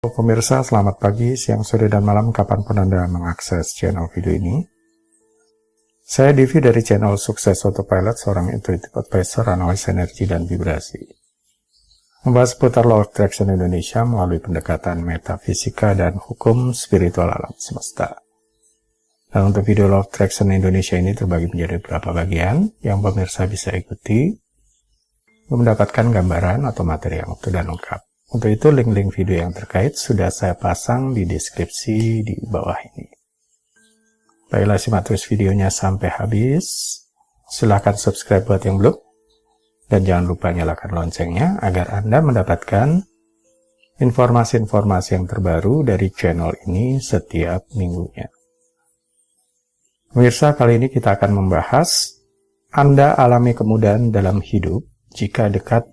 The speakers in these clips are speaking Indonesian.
Pemirsa, selamat pagi, siang, sore, dan malam kapanpun Anda mengakses channel video ini. Saya Divi dari channel Sukses Autopilot, seorang intuitive advisor, analis energi dan vibrasi. Membahas seputar Law of Attraction Indonesia melalui pendekatan metafisika dan hukum spiritual alam semesta. Dan untuk video Law of Attraction Indonesia ini terbagi menjadi beberapa bagian yang pemirsa bisa ikuti untuk mendapatkan gambaran atau materi yang utuh dan lengkap. Untuk itu, link-link video yang terkait sudah saya pasang di deskripsi di bawah ini. Baiklah, simak terus videonya sampai habis. Silahkan subscribe buat yang belum. Dan jangan lupa nyalakan loncengnya agar Anda mendapatkan informasi-informasi yang terbaru dari channel ini setiap minggunya. Pemirsa, kali ini kita akan membahas Anda alami kemudahan dalam hidup jika dekat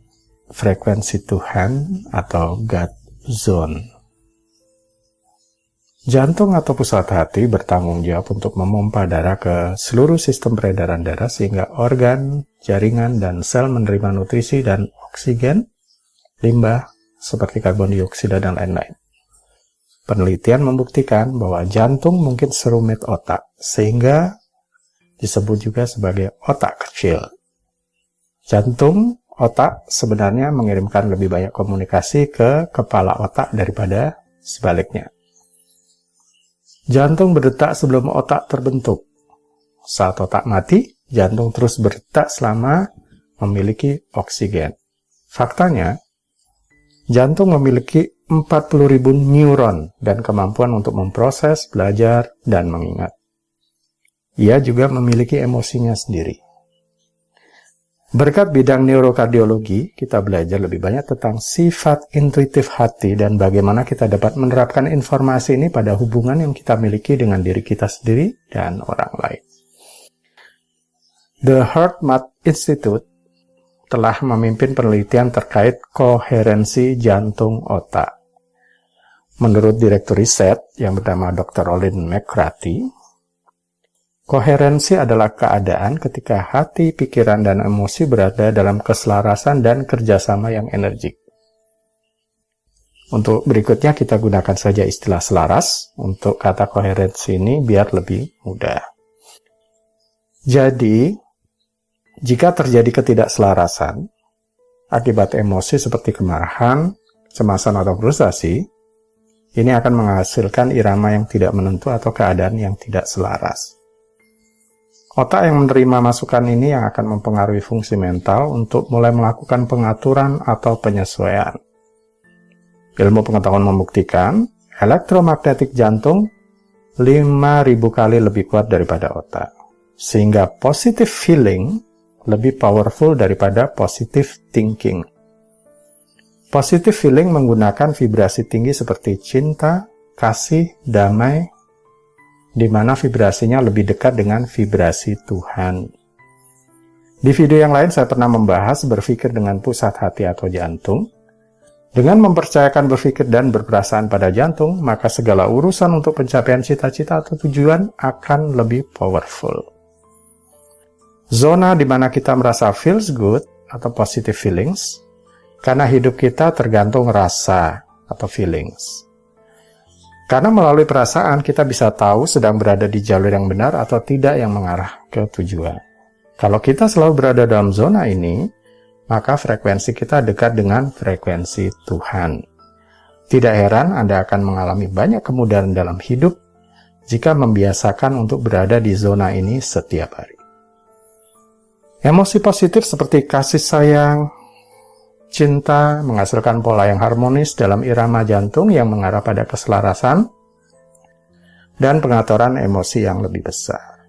frekuensi Tuhan atau God Zone. Jantung atau pusat hati bertanggung jawab untuk memompa darah ke seluruh sistem peredaran darah sehingga organ, jaringan, dan sel menerima nutrisi dan oksigen, limbah, seperti karbon dioksida dan lain-lain. Penelitian membuktikan bahwa jantung mungkin serumit otak, sehingga disebut juga sebagai otak kecil. Jantung otak sebenarnya mengirimkan lebih banyak komunikasi ke kepala otak daripada sebaliknya. Jantung berdetak sebelum otak terbentuk. Saat otak mati, jantung terus berdetak selama memiliki oksigen. Faktanya, jantung memiliki 40.000 neuron dan kemampuan untuk memproses, belajar, dan mengingat. Ia juga memiliki emosinya sendiri. Berkat bidang neurokardiologi, kita belajar lebih banyak tentang sifat intuitif hati dan bagaimana kita dapat menerapkan informasi ini pada hubungan yang kita miliki dengan diri kita sendiri dan orang lain. The HeartMath Institute telah memimpin penelitian terkait koherensi jantung otak. Menurut Direktur Riset yang bernama Dr. Olin McCarthy, koherensi adalah keadaan ketika hati, pikiran, dan emosi berada dalam keselarasan dan kerjasama yang energik. Untuk berikutnya kita gunakan saja istilah selaras untuk kata koherensi ini biar lebih mudah. Jadi, jika terjadi ketidakselarasan akibat emosi seperti kemarahan, kecemasan, atau frustasi, ini akan menghasilkan irama yang tidak menentu atau keadaan yang tidak selaras. Otak yang menerima masukan ini yang akan mempengaruhi fungsi mental untuk mulai melakukan pengaturan atau penyesuaian. Ilmu pengetahuan membuktikan, elektromagnetik jantung 5.000 kali lebih kuat daripada otak. Sehingga positive feeling lebih powerful daripada positive thinking. Positive feeling menggunakan vibrasi tinggi seperti cinta, kasih, damai, di mana vibrasinya lebih dekat dengan vibrasi Tuhan. Di video yang lain saya pernah membahas berpikir dengan pusat hati atau jantung. Dengan mempercayakan berpikir dan berperasaan pada jantung, maka segala urusan untuk pencapaian cita-cita atau tujuan akan lebih powerful. Zona di mana kita merasa feels good atau positive feelings, karena hidup kita tergantung rasa atau feelings. Karena melalui perasaan kita bisa tahu sedang berada di jalur yang benar atau tidak yang mengarah ke tujuan. Kalau kita selalu berada dalam zona ini, maka frekuensi kita dekat dengan frekuensi Tuhan. Tidak heran Anda akan mengalami banyak kemudahan dalam hidup jika membiasakan untuk berada di zona ini setiap hari. Emosi positif seperti kasih sayang, cinta menghasilkan pola yang harmonis dalam irama jantung yang mengarah pada keselarasan dan pengaturan emosi yang lebih besar.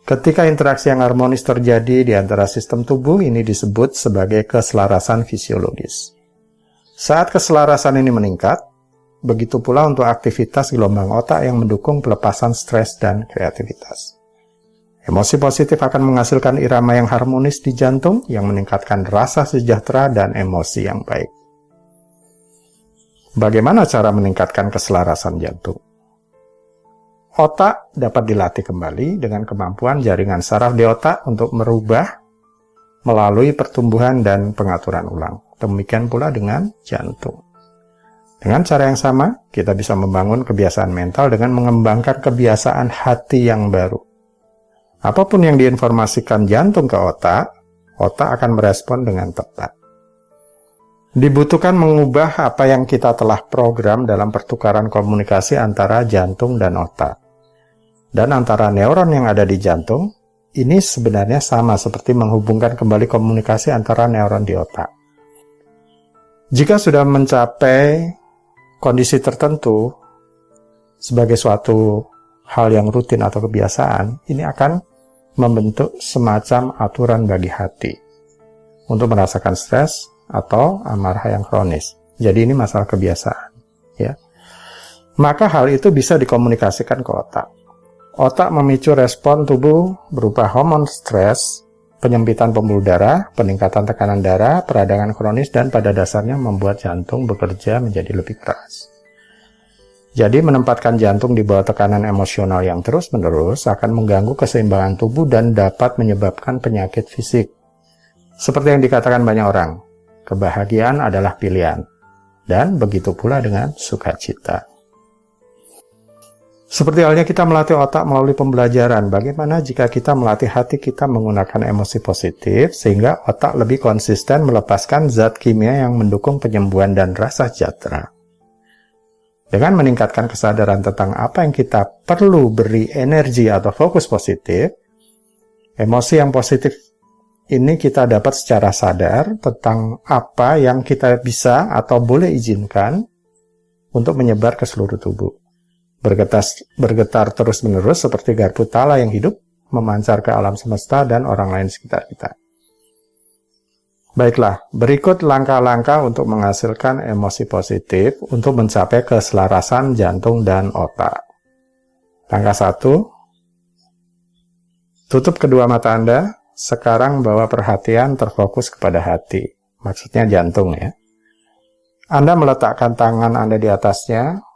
Ketika interaksi yang harmonis terjadi di antara sistem tubuh, ini disebut sebagai keselarasan fisiologis. Saat keselarasan ini meningkat, begitu pula untuk aktivitas gelombang otak yang mendukung pelepasan stres dan kreativitas. Emosi positif akan menghasilkan irama yang harmonis di jantung yang meningkatkan rasa sejahtera dan emosi yang baik. Bagaimana cara meningkatkan keselarasan jantung? Otak dapat dilatih kembali dengan kemampuan jaringan saraf di otak untuk merubah melalui pertumbuhan dan pengaturan ulang. Demikian pula dengan jantung. Dengan cara yang sama, kita bisa membangun kebiasaan mental dengan mengembangkan kebiasaan hati yang baru. Apapun yang diinformasikan jantung ke otak, otak akan merespon dengan tepat. Dibutuhkan mengubah apa yang kita telah program dalam pertukaran komunikasi antara jantung dan otak. Dan antara neuron yang ada di jantung, ini sebenarnya sama seperti menghubungkan kembali komunikasi antara neuron di otak. Jika sudah mencapai kondisi tertentu sebagai suatu hal yang rutin atau kebiasaan, ini akan membentuk semacam aturan bagi hati untuk merasakan stres atau amarah yang kronis. Jadi ini masalah kebiasaan, ya. Maka hal itu bisa dikomunikasikan ke otak. Otak memicu respon tubuh berupa hormon stres, penyempitan pembuluh darah, peningkatan tekanan darah, peradangan kronis, dan pada dasarnya membuat jantung bekerja menjadi lebih keras. Jadi menempatkan jantung di bawah tekanan emosional yang terus-menerus akan mengganggu keseimbangan tubuh dan dapat menyebabkan penyakit fisik. Seperti yang dikatakan banyak orang, kebahagiaan adalah pilihan, dan begitu pula dengan sukacita. Seperti halnya kita melatih otak melalui pembelajaran, bagaimana jika kita melatih hati kita menggunakan emosi positif, sehingga otak lebih konsisten melepaskan zat kimia yang mendukung penyembuhan dan rasa sejahtera. Dengan meningkatkan kesadaran tentang apa yang kita perlu beri energi atau fokus positif, emosi yang positif ini kita dapat secara sadar tentang apa yang kita bisa atau boleh izinkan untuk menyebar ke seluruh tubuh. Bergetar terus-menerus seperti garpu tala yang hidup, memancar ke alam semesta dan orang lain sekitar kita. Baiklah, berikut langkah-langkah untuk menghasilkan emosi positif untuk mencapai keselarasan jantung dan otak. Langkah 1, tutup kedua mata Anda, sekarang bawa perhatian terfokus kepada hati, maksudnya jantung ya. Anda meletakkan tangan Anda di atasnya,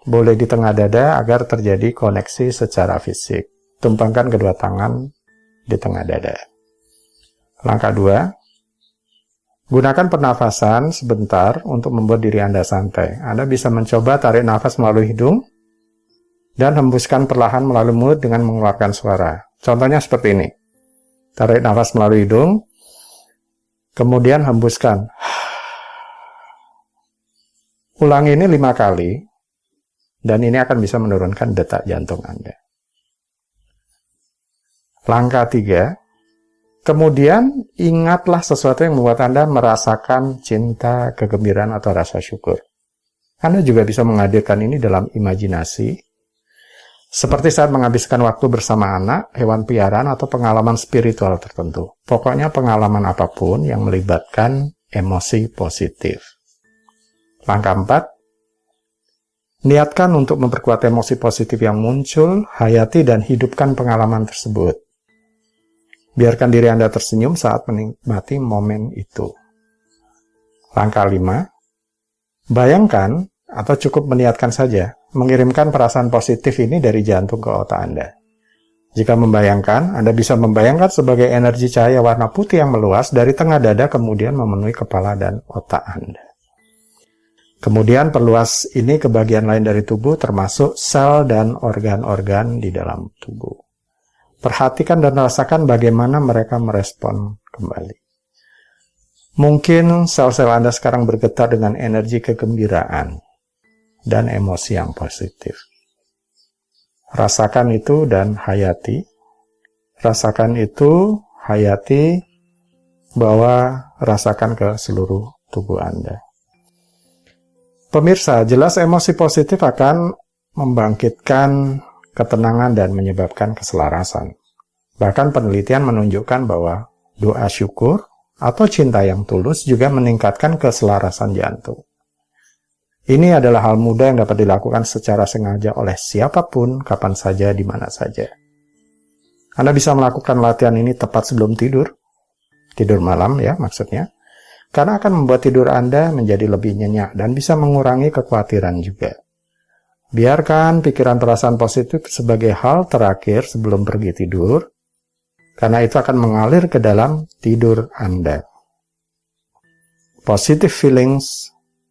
boleh di tengah dada agar terjadi koneksi secara fisik. Tumpangkan kedua tangan di tengah dada. Langkah 2, gunakan pernafasan sebentar untuk membuat diri Anda santai. Anda bisa mencoba tarik nafas melalui hidung dan hembuskan perlahan melalui mulut dengan mengeluarkan suara. Contohnya seperti ini. Tarik nafas melalui hidung, kemudian hembuskan. Ulangi ini 5 kali. Dan ini akan bisa menurunkan detak jantung Anda. Langkah 3, kemudian ingatlah sesuatu yang membuat Anda merasakan cinta, kegembiraan, atau rasa syukur. Anda juga bisa menghadirkan ini dalam imajinasi, seperti saat menghabiskan waktu bersama anak, hewan piaraan, atau pengalaman spiritual tertentu. Pokoknya pengalaman apapun yang melibatkan emosi positif. Langkah 4, niatkan untuk memperkuat emosi positif yang muncul, hayati dan hidupkan pengalaman tersebut. Biarkan diri Anda tersenyum saat menikmati momen itu. Langkah 5, bayangkan atau cukup meniatkan saja, mengirimkan perasaan positif ini dari jantung ke otak Anda. Jika membayangkan, Anda bisa membayangkan sebagai energi cahaya warna putih yang meluas dari tengah dada kemudian memenuhi kepala dan otak Anda. Kemudian perluas ini ke bagian lain dari tubuh termasuk sel dan organ-organ di dalam tubuh. Perhatikan dan rasakan bagaimana mereka merespon kembali. Mungkin sel-sel Anda sekarang bergetar dengan energi kegembiraan dan emosi yang positif. Rasakan itu dan hayati. Rasakan itu, hayati, rasakan ke seluruh tubuh Anda. Pemirsa, jelas emosi positif akan membangkitkan ketenangan dan menyebabkan keselarasan. Bahkan penelitian menunjukkan bahwa doa syukur atau cinta yang tulus juga meningkatkan keselarasan jantung. Ini adalah hal mudah yang dapat dilakukan secara sengaja oleh siapapun, kapan saja, di mana saja. Anda bisa melakukan latihan ini tepat sebelum tidur malam ya maksudnya. Karena akan membuat tidur Anda menjadi lebih nyenyak dan bisa mengurangi kekhawatiran juga. Biarkan pikiran perasaan positif sebagai hal terakhir sebelum pergi tidur, karena itu akan mengalir ke dalam tidur Anda. Positive feelings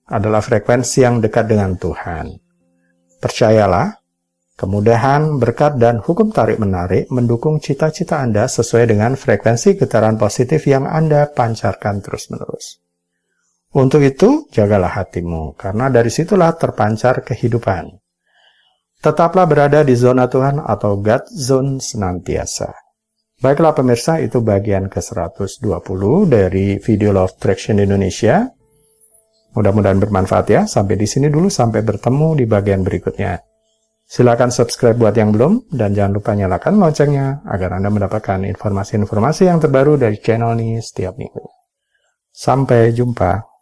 adalah frekuensi yang dekat dengan Tuhan. Percayalah, kemudahan, berkat, dan hukum tarik-menarik mendukung cita-cita Anda sesuai dengan frekuensi getaran positif yang Anda pancarkan terus-menerus. Untuk itu, jagalah hatimu, karena dari situlah terpancar kehidupan. Tetaplah berada di zona Tuhan atau God Zone senantiasa. Baiklah pemirsa, itu bagian ke-120 dari video Law of Attraction Indonesia. Mudah-mudahan bermanfaat ya. Sampai di sini dulu, sampai bertemu di bagian berikutnya. Silakan subscribe buat yang belum, dan jangan lupa nyalakan loncengnya agar Anda mendapatkan informasi-informasi yang terbaru dari channel ini setiap minggu. Sampai jumpa.